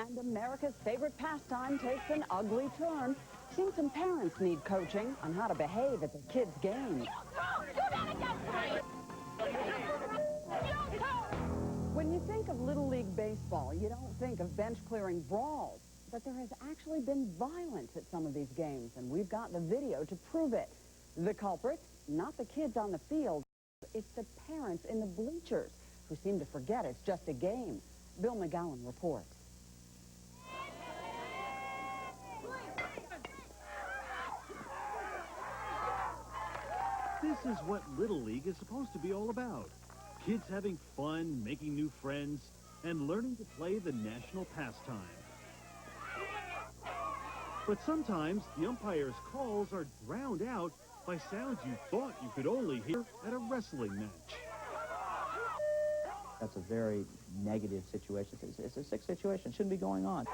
And America's favorite pastime takes an ugly turn. Seems some parents need coaching on how to behave at their kids' games. When you think of Little League Baseball, you don't think of bench-clearing brawls. But there has actually been violence at some of these games, and we've got the video to prove it. The culprits, not the kids on the field, it's the parents in the bleachers who seem to forget it's just a game. Bill McGowan reports. This is what Little League is supposed to be all about. Kids having fun, making new friends, and learning to play the national pastime. But sometimes the umpire's calls are drowned out by sounds you thought you could only hear at a wrestling match. That's a very negative situation. It's a sick situation. It shouldn't be going on.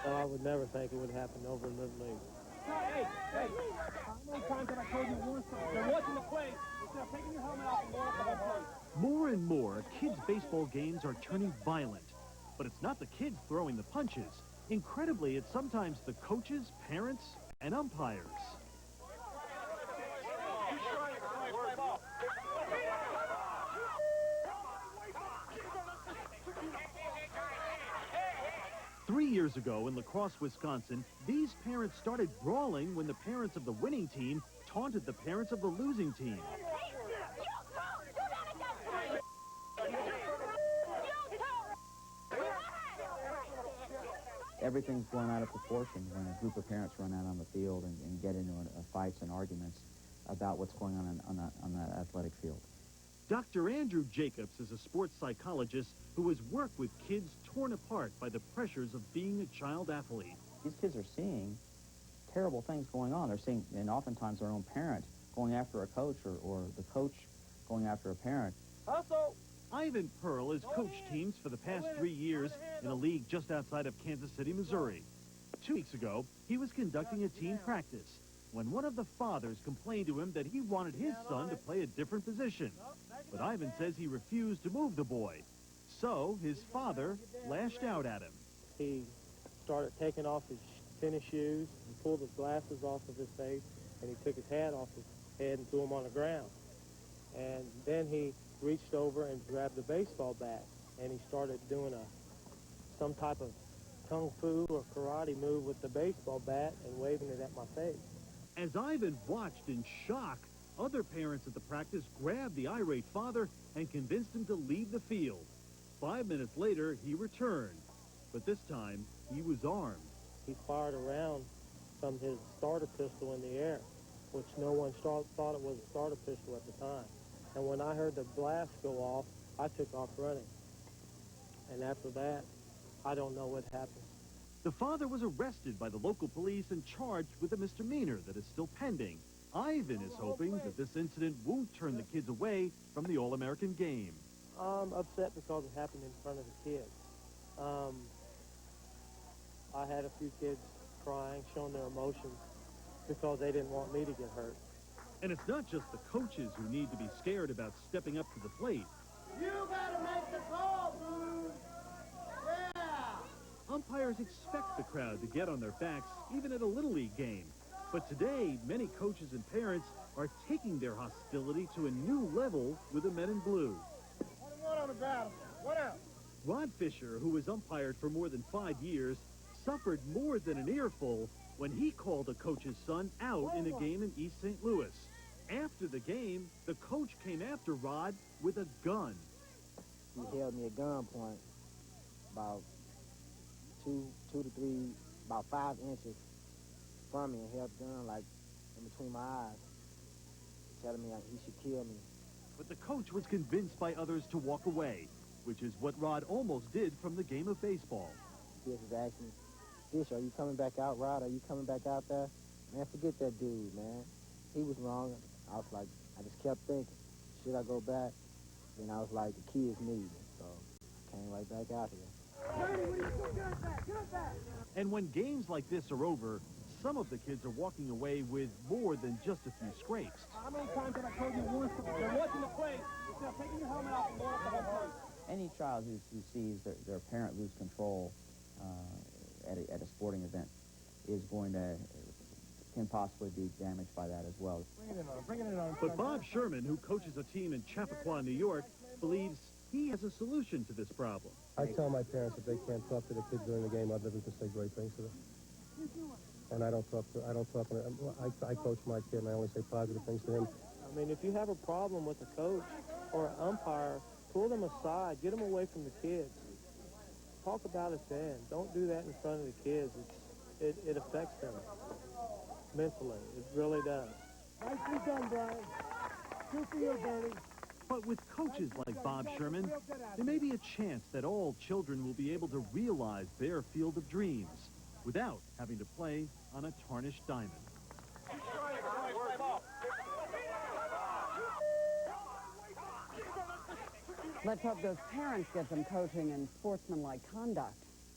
Oh, I would never think it would happen over in Little League. Hey, how many times have I told you once? They're watching the play instead of taking your helmet off and going up the whole play. More and more, kids' baseball games are turning violent. But it's not the kids throwing the punches. Incredibly, it's sometimes the coaches, parents, and umpires. Three years ago in La Crosse, Wisconsin, these parents started brawling when the parents of the winning team taunted the parents of the losing team. Everything's blown out of proportion when a group of parents run out on the field and get into fights and arguments about what's going on that athletic field. Dr. Andrew Jacobs is a sports psychologist who has worked with kids torn apart by the pressures of being a child athlete. These kids are seeing terrible things going on. They're seeing, and oftentimes their own parent going after a coach or the coach going after a parent. Hustle! Ivan Pearl has coached teams for the past 3 years in a league just outside of Kansas City, Missouri. 2 weeks ago, he was conducting a team practice when one of the fathers complained to him that he wanted his son to play a different position. But Ivan says he refused to move the boy. So his father lashed out at him. He started taking off his tennis shoes and pulled his glasses off of his face, and he took his hat off his head and threw him on the ground. And then he reached over and grabbed the baseball bat, and he started doing some type of kung fu or karate move with the baseball bat and waving it at my face. As Ivan watched in shock, other parents at the practice grabbed the irate father and convinced him to leave the field. 5 minutes later, he returned, but this time he was armed. He fired around from his starter pistol in the air, which no one thought it was a starter pistol at the time. And when I heard the blast go off, I took off running. And after that, I don't know what happened. The father was arrested by the local police and charged with a misdemeanor that is still pending. Ivan is hoping that this incident won't turn the kids away from the All-American game. I'm upset because it happened in front of the kids. I had a few kids crying, showing their emotions because they didn't want me to get hurt. And it's not just the coaches who need to be scared about stepping up to the plate. You gotta make the call, dude! Yeah! Umpires expect the crowd to get on their backs, even at a Little League game. But today, many coaches and parents are taking their hostility to a new level with the men in blue. What on the battle? What else? Rod Fisher, who was umpired for more than 5 years, suffered more than an earful when he called a coach's son out in a game in East St. Louis. After the game, the coach came after Rod with a gun. He held me at gunpoint about 2 to 3, about 5 inches from me, and held the gun like in between my eyes, telling me he should kill me. But the coach was convinced by others to walk away, which is what Rod almost did from the game of baseball. He was asking me, Fish, are you coming back out, Rod? Are you coming back out there? Man, forget that dude, man. He was wrong. I was like, I just kept thinking, should I go back? Then I was like, the kids need me, so I came right back out here. And when games like this are over, some of the kids are walking away with more than just a few scrapes. How many times have I told you once? They're watching the play instead of taking your helmet off and going up the whole play. Any any child who sees their parent lose control at a sporting event can possibly be damaged by that as well. Bring it in on. But Bob Sherman, who coaches a team in Chappaqua, New York, believes he has a solution to this problem. I tell my parents that they can't talk to the kids during the game other than to say great things to them. And I coach my kid and I only say positive things to him. I mean, if you have a problem with a coach or an umpire, pull them aside, get them away from the kids. Talk about it then. Don't do that in front of the kids. It affects them mentally. It really does. Nicely done, Brian. Good for you, Bernie. But with coaches like Bob Sherman, there may be a chance that all children will be able to realize their field of dreams without having to play on a tarnished diamond. Let's hope those parents get some coaching in sportsmanlike conduct.